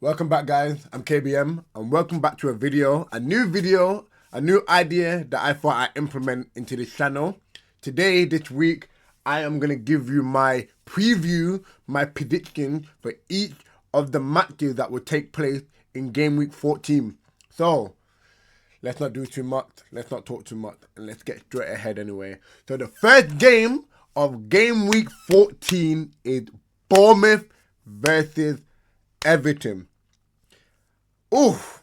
Welcome back, guys. I'm KBM, and welcome back to a new idea that I thought I'd implement into this channel. Today, this week, I am going to give you my preview, my prediction for each of the matches that will take place in Game Week 14. So, let's not do too much, let's not talk too much, and let's get straight ahead anyway. So, the first game of Game Week 14 is Bournemouth versus Everton. Oof.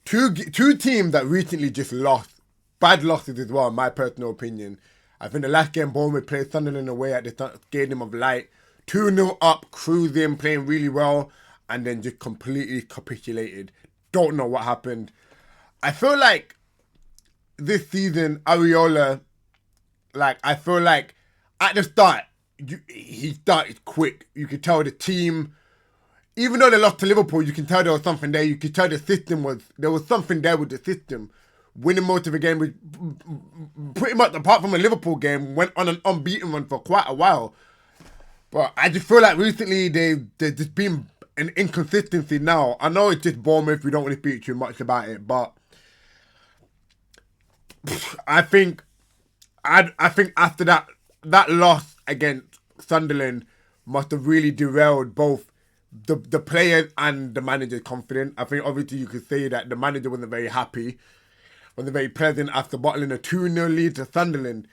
Two teams that recently just lost. Bad losses as well, in my personal opinion. I think the last game Bournemouth played Sunderland away at the Stadium of Light. 2-0 up, cruising, playing really well, and then just completely capitulated. Don't know what happened. I feel like this season, Areola, I feel like at the start, he started quick. You could tell the team, even though they lost to Liverpool, you can tell there was something there. You could tell there was something there with the system. Winning most of the game was pretty much, apart from a Liverpool game, went on an unbeaten run for quite a while. But I just feel like recently there's just been an inconsistency now. I know it's just Bournemouth, we don't really speak too much about it, but I think after that loss against Sunderland must have really derailed both the players and the manager's confidence. I think obviously you could say that the manager wasn't very happy, wasn't very pleasant after bottling a 2-0 lead to Sunderland.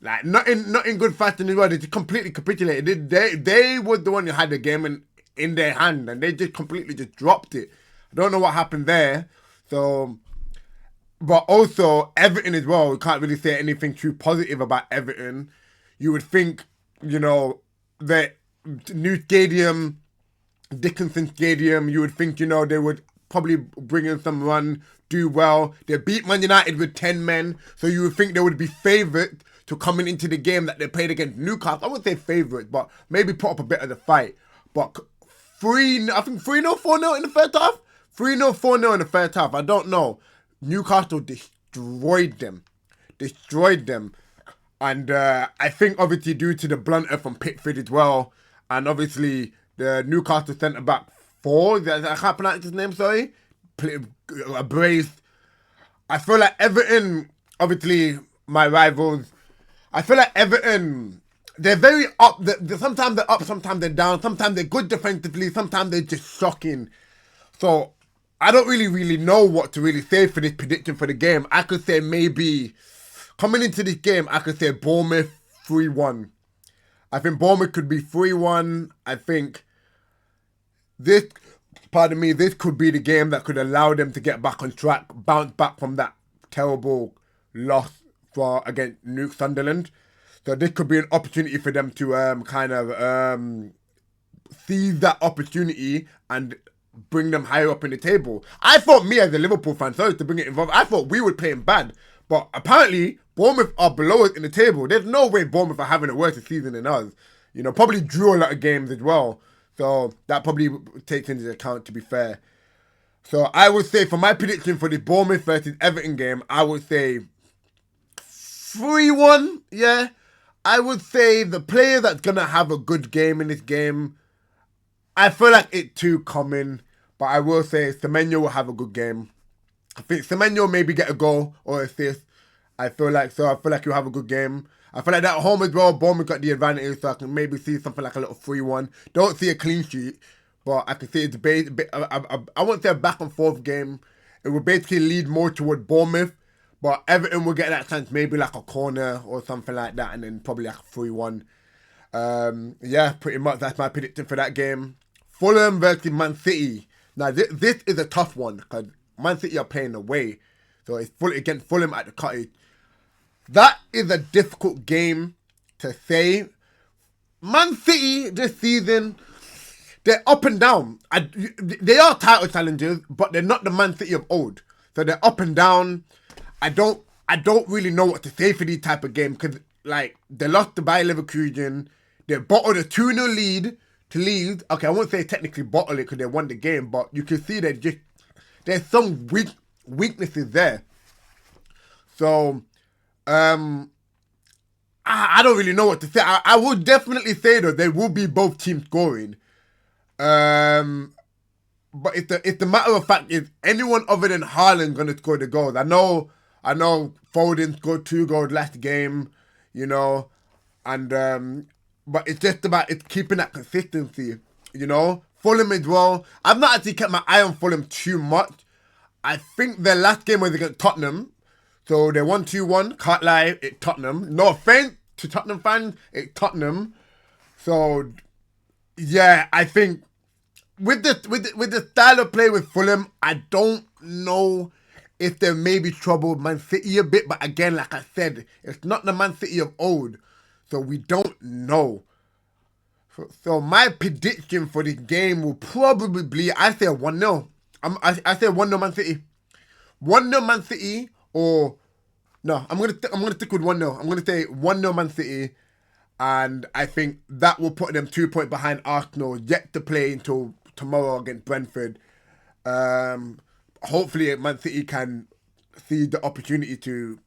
Like, not in good fashion as well. They just completely capitulated. They were the one who had the game in their hand, and they just completely just dropped it. I don't know what happened there. So, but also Everton as well. We can't really say anything too positive about Everton. You would think, that new stadium, Dickinson Stadium, you would think, they would probably bring in some run, do well. They beat Man United with 10 men, so you would think they would be favourites to coming into the game that they played against Newcastle. I wouldn't say favourites, but maybe put up a bit of the fight. But 3-0, 4-0 in the first half? 3-0, 4-0 in the first half. I don't know. Newcastle destroyed them. And I think obviously due to the blunter from Pickford as well, and obviously the Newcastle centre-back I can't pronounce his name, sorry, a brace. I feel like Everton, obviously my rivals, I feel like Everton, they're very up. Sometimes they're up, sometimes they're down, sometimes they're good defensively, sometimes they're just shocking. So I don't really know what to really say for this prediction for the game. I could say maybe, coming into this game, I could say Bournemouth 3-1. I think Bournemouth could be 3-1. I think this could be the game that could allow them to get back on track, bounce back from that terrible loss against Sunderland. So this could be an opportunity for them to seize that opportunity and bring them higher up in the table. I thought, me as a Liverpool fan, sorry to bring it involved, I thought we were playing bad. But apparently, Bournemouth are below us in the table. There's no way Bournemouth are having a worse season than us. Probably drew a lot of games as well. So that probably takes into account, to be fair. So I would say, for my prediction for the Bournemouth versus Everton game, I would say 3-1, yeah. I would say the player that's going to have a good game in this game, I feel like it too coming, but I will say Semenyo will have a good game. I think Semenyo will maybe get a goal or assist. I feel like he'll have a good game. I feel like that at home as well, Bournemouth got the advantage, so I can maybe see something like a little 3-1. Don't see a clean sheet, but I can see it's a bit, I won't say a back and forth game. It will basically lead more toward Bournemouth, but Everton will get that chance, maybe like a corner or something like that, and then probably like a 3-1. Yeah, pretty much that's my prediction for that game. Fulham versus Man City. Now, this is a tough one, because Man City are playing away, so it's against Fulham at the Cottage. That is a difficult game to say. Man City this season, they're up and down. They are title challengers, but they're not the Man City of old. So they're up and down. I don't really know what to say for these type of games, because they lost to Bayer Leverkusen. They bottled a 2-0 lead to Leeds. Okay, I won't say technically bottle it because they won the game, but you can see that there's some weaknesses there. So I don't really know what to say. I would definitely say, though, there will be both teams scoring. but if the matter of fact is anyone other than Haaland gonna score the goals. I know Foden scored 2 goals last game, you know, and but it's just about it's keeping that consistency, you know. Fulham as well. I've not actually kept my eye on Fulham too much. I think their last game was against Tottenham. So they won 2-1. Can't lie, it's Tottenham. No offense to Tottenham fans, it's Tottenham. So yeah, I think with the style of play with Fulham, I don't know if there may be trouble with Man City a bit. But again, like I said, it's not the Man City of old. So we don't know. So my prediction for this game will probably be, I say 1-0. I say 1-0 Man City. 1-0 Man City, or no, I'm gonna stick with 1-0. I'm gonna say 1-0 Man City, and I think that will put them 2 points behind Arsenal, yet to play until tomorrow against Brentford. Hopefully Man City can see the opportunity to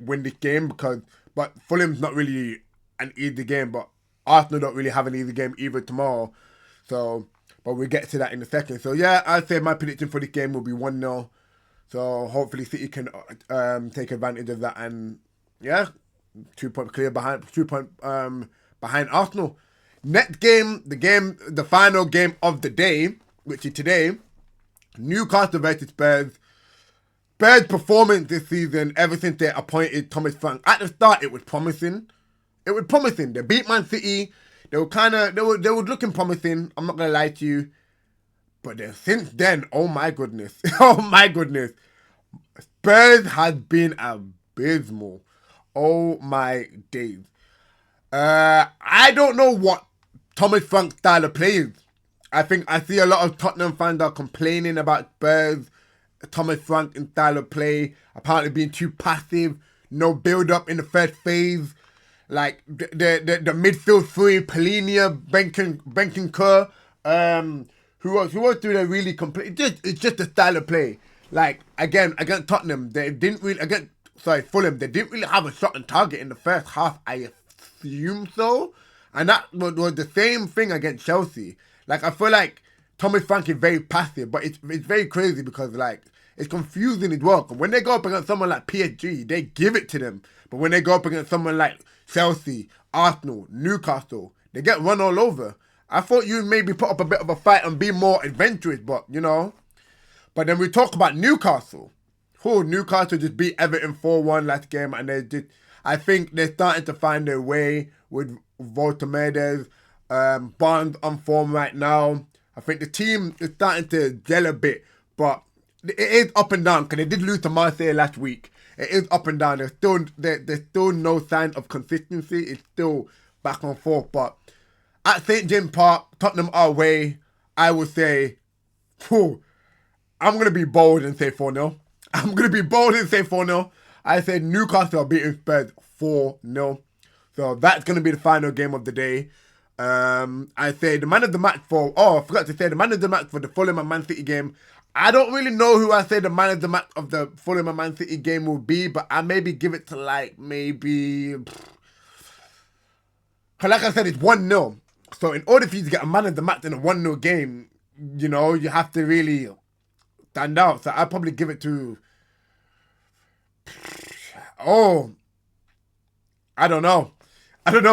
win this game, but Fulham's not really an easy game, but Arsenal don't really have an easy game either tomorrow. So, but we'll get to that in a second. So yeah, I'd say my prediction for this game will be 1-0. So hopefully City can take advantage of that, and yeah, 2 point clear behind behind Arsenal. Next game, the final game of the day, which is today, Newcastle versus Spurs. Spurs' performance this season, ever since they appointed Thomas Frank, at the start it was promising. They beat Man City. They were looking promising. I'm not gonna lie to you. But then since then, oh my goodness. Spurs has been abysmal. Oh my days. I don't know what Thomas Frank's style of play is. I think I see a lot of Tottenham fans are complaining about Spurs, Thomas Frank in style of play, apparently being too passive, no build up in the first phase. Like the midfield three, Polinia, Benkin Kerr, who else do they really complete? It's just the style of play. Like again against Tottenham, they didn't really Fulham, they didn't really have a shot on target in the first half. I assume so, and that was the same thing against Chelsea. Like I feel like Thomas Frank is very passive, but it's very crazy because like it's confusing as well. When they go up against someone like PSG, they give it to them, but when they go up against someone like Chelsea, Arsenal, Newcastle, they get run all over. I thought you'd maybe put up a bit of a fight and be more adventurous, but you know. But then we talk about Newcastle. Newcastle just beat Everton 4-1 last game, and I think they're starting to find their way with Voltemedes, Barnes on form right now. I think the team is starting to gel a bit, but it is up and down because they did lose to Marseille last week. It is up and down. There's still no sign of consistency. It's still back and forth. But at St. James Park, Tottenham are away. I would say, I'm going to be bold and say 4-0. I say Newcastle are beating Spurs 4-0. So that's going to be the final game of the day. I say the man of the match I forgot to say the man of the match for the Fulham and Man City game. I don't really know who I say the man of the match of the Fulham and Man City game will be, but I maybe give it to like I said, it's 1-0. So in order for you to get a man of the match in a 1-0 game, you know, you have to really stand out. So I'll probably give it to I don't know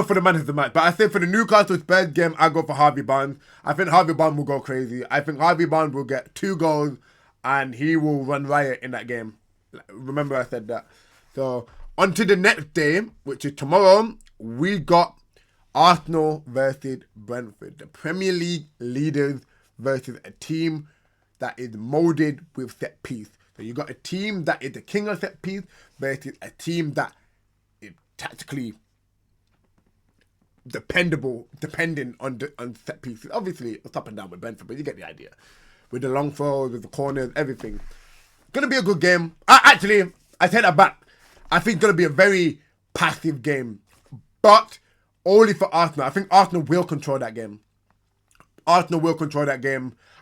for the man of the match. But I say for the Newcastle Spurs game, I go for Harvey Barnes. I think Harvey Barnes will go crazy. I think Harvey Barnes will get 2 goals and he will run riot in that game. Remember I said that. So on to the next day, which is tomorrow, we got Arsenal versus Brentford. The Premier League leaders versus a team that is molded with set piece. So you got a team that is the king of set piece versus a team that is tactically depending on set pieces. Obviously, it's up and down with Brentford, but you get the idea. With the long throws, with the corners, everything. Gonna be a good game. Actually, I take that back. I think it's gonna be a very passive game, but only for Arsenal. I think Arsenal will control that game.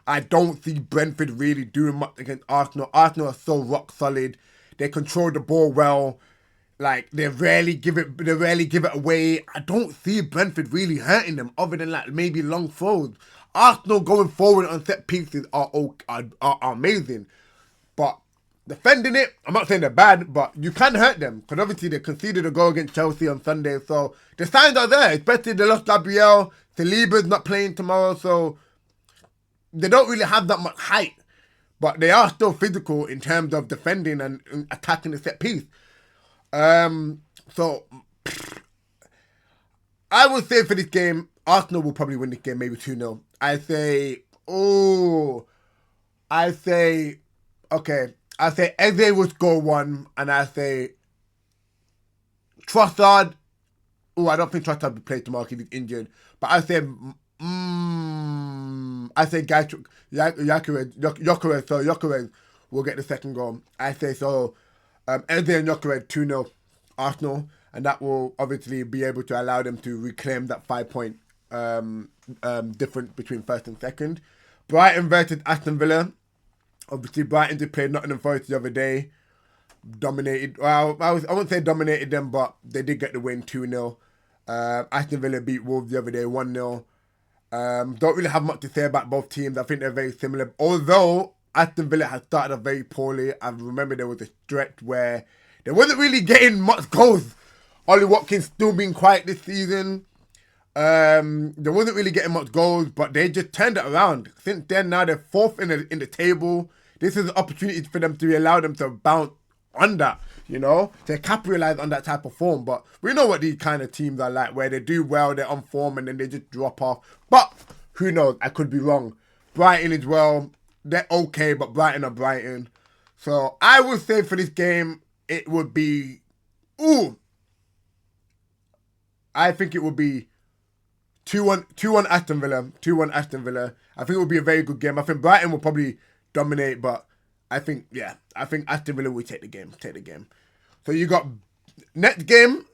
I don't see Brentford really doing much against Arsenal. Arsenal are so rock solid. They control the ball well. Like they rarely give it away. I don't see Brentford really hurting them other than like maybe long throws. Arsenal going forward on set pieces are amazing. But defending it, I'm not saying they're bad, but you can hurt them. Because obviously they conceded a goal against Chelsea on Sunday. So the signs are there, especially they lost Gabriel. Saliba's not playing tomorrow, so they don't really have that much height. But they are still physical in terms of defending and attacking the set piece. So I would say for this game, Arsenal will probably win this game, maybe 2-0. I say Eze will score 1, and I say Trossard. Oh, I don't think Trossard will play tomorrow because he's injured. But I say Gyökeres will get the second goal. I say so. Eze and Gyökeres 2-0 Arsenal, and that will obviously be able to allow them to reclaim that 5-point difference between first and second. Brighton versus Aston Villa. Obviously, Brighton did play Nottingham Forest the other day. Dominated. Well, I wouldn't say dominated them, but they did get the win 2-0. Aston Villa beat Wolves the other day 1-0. Don't really have much to say about both teams. I think they're very similar. Although Aston Villa has started off very poorly. I remember there was a stretch where they wasn't really getting much goals. Ollie Watkins still being quiet this season. They wasn't really getting much goals, but they just turned it around. Since then, now they're fourth in the table. This is an opportunity for them to allow them to bounce on that, to capitalize on that type of form. But we know what these kind of teams are like, where they do well, they're on form, and then they just drop off. But who knows? I could be wrong. Brighton as well, they're okay, but Brighton are Brighton. So I would say for this game, it would be, I think it would be 2-1 Aston Villa. 2-1 Aston Villa. I think it will be a very good game. I think Brighton will probably dominate, but I think Aston Villa will take the game. So you got next game,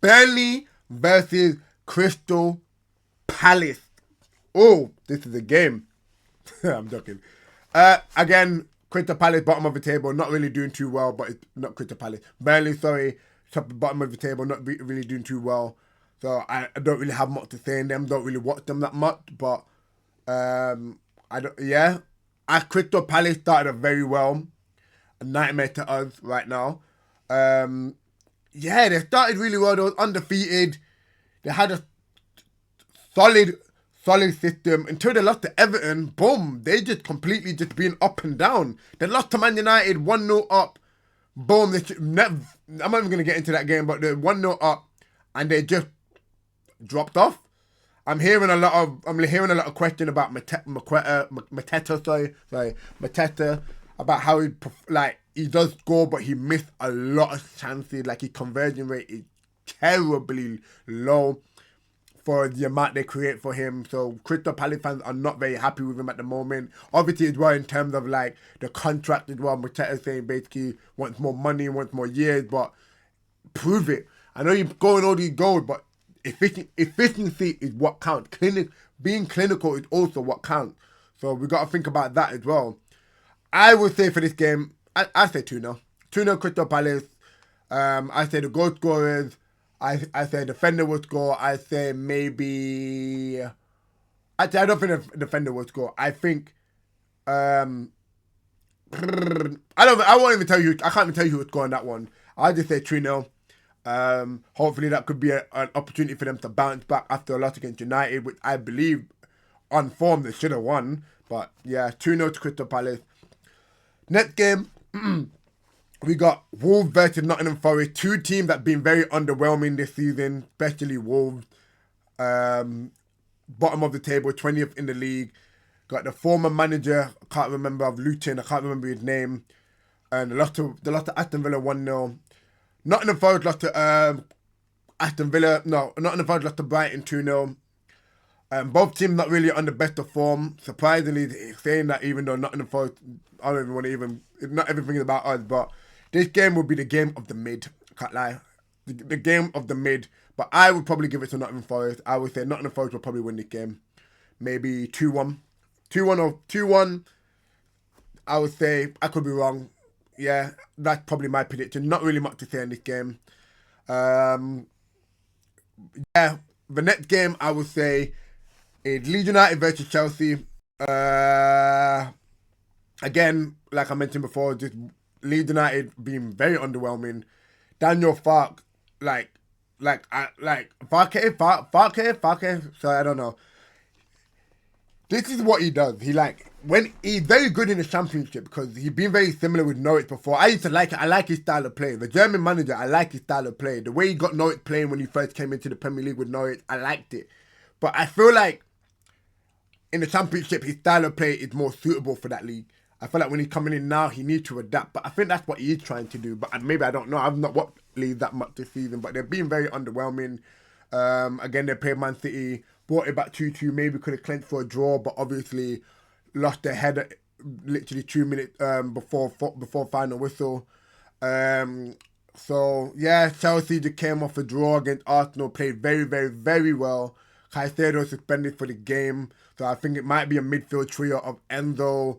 Burnley versus Crystal Palace. Oh, this is a game. I'm joking. Again, Crystal Palace, bottom of the table, not really doing too well, but it's not Crystal Palace. Burnley, sorry, top bottom of the table, not really doing too well. So I don't really have much to say in them. Don't really watch them that much, but Crystal Palace started off very well. A nightmare to us right now. They started really well. They was undefeated. They had a solid system until they lost to Everton. Boom, they just completely just been up and down. They lost to Man United 1-0 up. Boom, I'm not even gonna get into that game, but they're 1-0 up, and they just dropped off. I'm hearing a lot of question about Mateta, about how he does score, but he missed a lot of chances. Like, his conversion rate is terribly low for the amount they create for him. So Crystal Palace fans are not very happy with him at the moment. Obviously as well in terms of the contract as well. Mateta saying basically wants more money, wants more years, but prove it. I know you're going all these goals, but efficiency is what counts. Being clinical is also what counts. So we got to think about that as well. I would say for this game, I say 2-0. 2-0 Crystal Palace. I say the goal scorers. I say defender will score. I say maybe. Actually, I don't think the defender will score. I think. I won't even tell you. I can't even tell you who would score on that one. I'll just say 3-0. Hopefully that could be an opportunity for them to bounce back after a loss against United, which I believe on form they should have won. But yeah, 2-0 to Crystal Palace. Next game, we got Wolves versus Nottingham Forest. Two teams that have been very underwhelming this season, especially Wolves. Bottom of the table, 20th in the league. Got the former manager, I can't remember, of Luton, I can't remember his name. And they lost to Aston Villa 1-0. Nottingham Forest lost to Aston Villa. No, Nottingham Forest lost to Brighton 2-0. Both teams not really on the best of form. Surprisingly, saying that, even though Nottingham Forest, I don't even want to not everything is about us, but this game will be the game of the mid. Can't lie. The game of the mid. But I would probably give it to Nottingham Forest. I would say Nottingham Forest will probably win this game. Maybe 2-1. 2-1 or 2-1. I would say, I could be wrong. Yeah, that's probably my prediction. Not really much to say in this game. The next game I would say It's Leeds United versus Chelsea. Uh, Again, like I mentioned before, just Leeds United being very underwhelming. Daniel Fark, Farke. So I don't know. This is what he does. When he's very good in the championship because he's been very similar with Norwich before. I used to like it. I like his style of play. The German manager, I like his style of play. The way he got Norwich playing when he first came into the Premier League with Norwich, I liked it. But I feel like in the championship, his style of play is more suitable for that league. I feel like when he's coming in now, he needs to adapt. But I think that's what he is trying to do. But maybe I don't know. I've not watched Leeds that much this season. But they've been very underwhelming. Again, they played Man City, brought it back 2-2. Maybe could have clenched for a draw, but obviously lost their head literally 2 minutes before final whistle. So yeah, Chelsea just came off a draw against Arsenal. Played very, very, very well. Caicedo suspended for the game, so I think it might be a midfield trio of Enzo.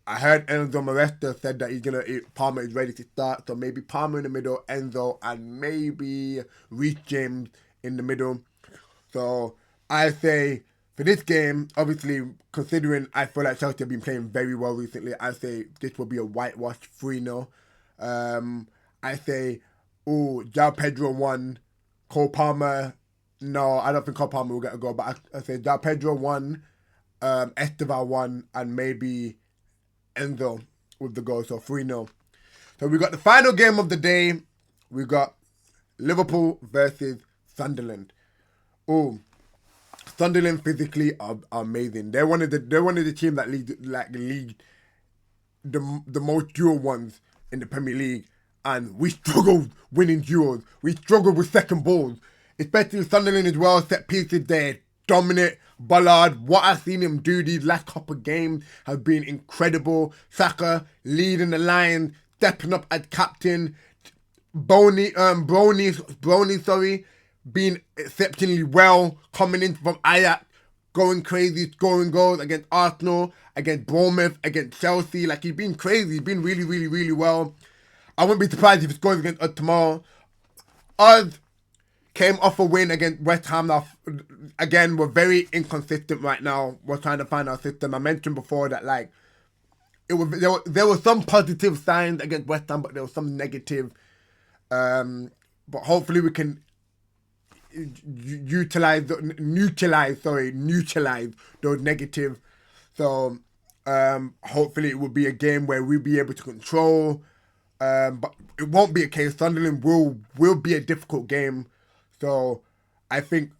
I heard Enzo Maresca said that Palmer is ready to start, so maybe Palmer in the middle, Enzo, and maybe Reece James in the middle. So I say for this game, obviously considering I feel like Chelsea have been playing very well recently, I say this will be a whitewash 3-0. I say, João Pedro 1, Cole Palmer. No, I don't think Cole Palmer will get a goal, but I say João Pedro 1, Esteval 1, and maybe Enzo with the goal, so 3-0. So we got the final game of the day. We got Liverpool versus Sunderland. Sunderland physically are amazing. They're one of the teams that lead the most dual ones in the Premier League, and we struggled winning duels. We struggled with second balls, especially Sunderland as well. Set pieces, they're dominant. Ballard, what I've seen him do these last couple of games have been incredible. Saka leading the line, stepping up as captain. Brony, being exceptionally well, coming in from Ajax, going crazy, scoring goals against Arsenal, against Bournemouth, against Chelsea. Like, he's been crazy. He's been really, really, really well. I wouldn't be surprised if he scores against us tomorrow. Us came off a win against West Ham. Now, again, we're very inconsistent right now. We're trying to find our system. I mentioned before that, like, there were some positive signs against West Ham, but there was some negative. But hopefully we can neutralize those negatives. So hopefully it will be a game where we'll be able to control. But it won't be a case. Sunderland will be a difficult game. So I think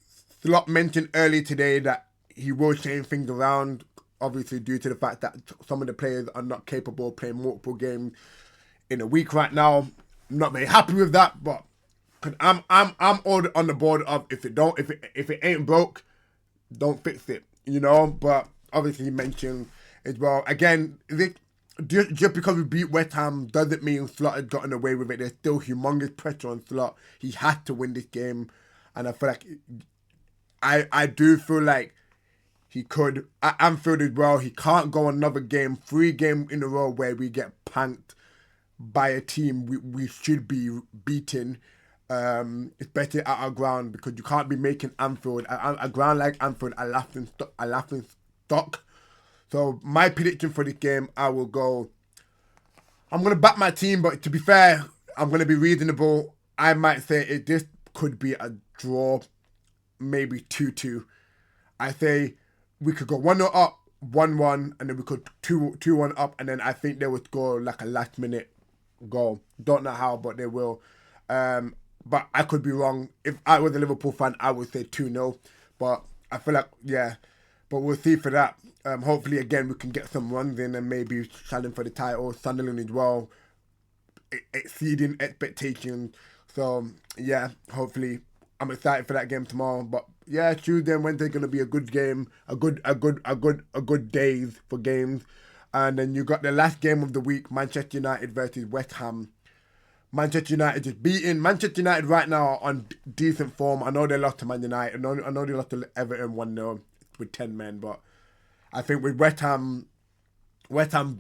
Slot mentioned earlier today that he will change things around, obviously due to the fact that some of the players are not capable of playing multiple games in a week right now. I'm not very happy with that, but I'm all on the board of if it ain't broke, don't fix it, you know. But obviously he mentioned as well. Again, just because we beat West Ham doesn't mean Slot has gotten away with it. There's still humongous pressure on Slot. He had to win this game, and I feel like I do feel like he could. At Anfield as well, he can't go another game, 3 games in a row where we get punked by a team we should be beating, especially at our ground, because you can't be making Anfield, a ground like Anfield, a laughing stock. So my prediction for this game, I'm going to back my team, but to be fair, I'm going to be reasonable. I might say this could be a draw, maybe 2-2. I say we could go 1-0 up, 1-1, and then we could 2-1 up, and then I think they would score like a last minute goal. Don't know how, but they will. But I could be wrong. If I was a Liverpool fan, I would say 2-0. But I feel like, yeah. But we'll see for that. Hopefully, again, we can get some runs in and maybe challenge for the title. Sunderland as well, exceeding expectations. So, yeah, hopefully, I'm excited for that game tomorrow. But, yeah, Tuesday and Wednesday going to be a good game. A good days for games. And then you got the last game of the week, Manchester United versus West Ham. Manchester United just beating. Manchester United right now are on decent form. I know they lost to Man United. I know they lost to Everton 1-0 with 10 men. But I think with West Ham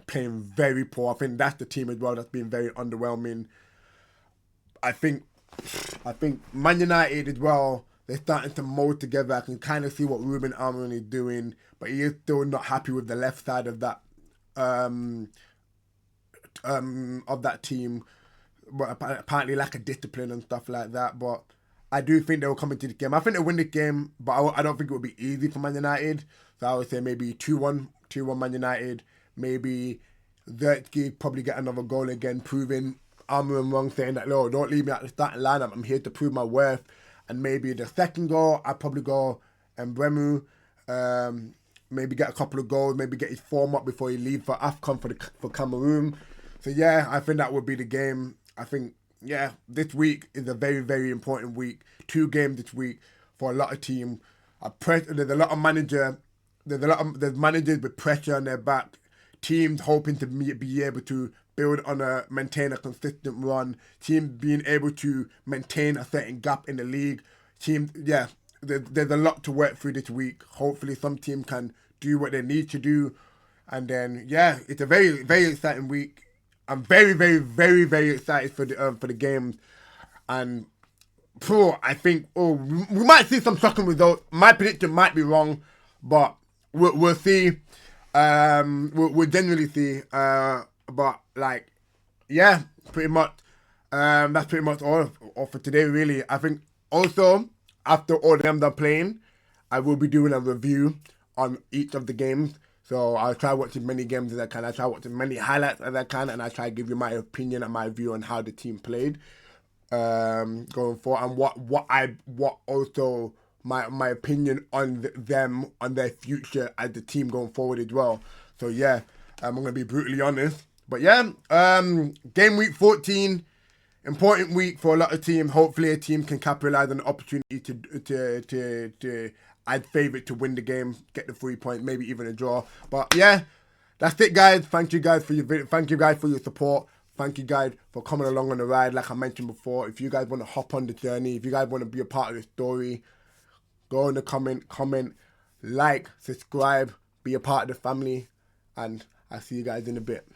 playing very poor. I think that's the team as well that's been very underwhelming. I think Man United as well, they're starting to mold together. I can kind of see what Ruben Amorim is doing, but he is still not happy with the left side of that team. But apparently lack of discipline and stuff like that. But I do think they'll come into the game. I think they'll win the game, but I don't think it will be easy for Man United. So I would say maybe 2-1 Man United. Maybe Zertsky probably get another goal again, proving Amorim wrong, saying that, no, don't leave me at the starting lineup. I'm here to prove my worth. And maybe the second goal, I'd probably go Mbremu. Maybe get a couple of goals, maybe get his form up before he leaves for AFCON for Cameroon. So yeah, I think that would be the game. I think, yeah, this week is a very, very important week. 2 games this week for a lot of teams. There's a lot of there's managers with pressure on their back. Teams hoping to be able to maintain a consistent run. Teams being able to maintain a certain gap in the league. There's a lot to work through this week. Hopefully some team can do what they need to do. And then, yeah, it's a very, very exciting week. I'm very, very, very, very excited for the games. And I think we might see some shocking results. My prediction might be wrong, but we'll see. We'll generally see. But like, yeah, pretty much. That's pretty much all for today, really. I think also after all of them are playing, I will be doing a review on each of the games. So I'll try watching many games as I can. I try watching many highlights as I can, and I try to give you my opinion and my view on how the team played going forward, and what also my opinion on them, on their future as the team going forward as well. So yeah, I'm gonna be brutally honest. But yeah, game week 14, important week for a lot of teams. Hopefully a team can capitalize on the opportunity to I'd favourite to win the game, get the 3 points, maybe even a draw. But yeah, that's it, guys. Thank you guys for your support. Thank you guys for coming along on the ride. Like I mentioned before, if you guys want to hop on the journey, if you guys want to be a part of the story, go in the comment, like, subscribe, be a part of the family, and I'll see you guys in a bit.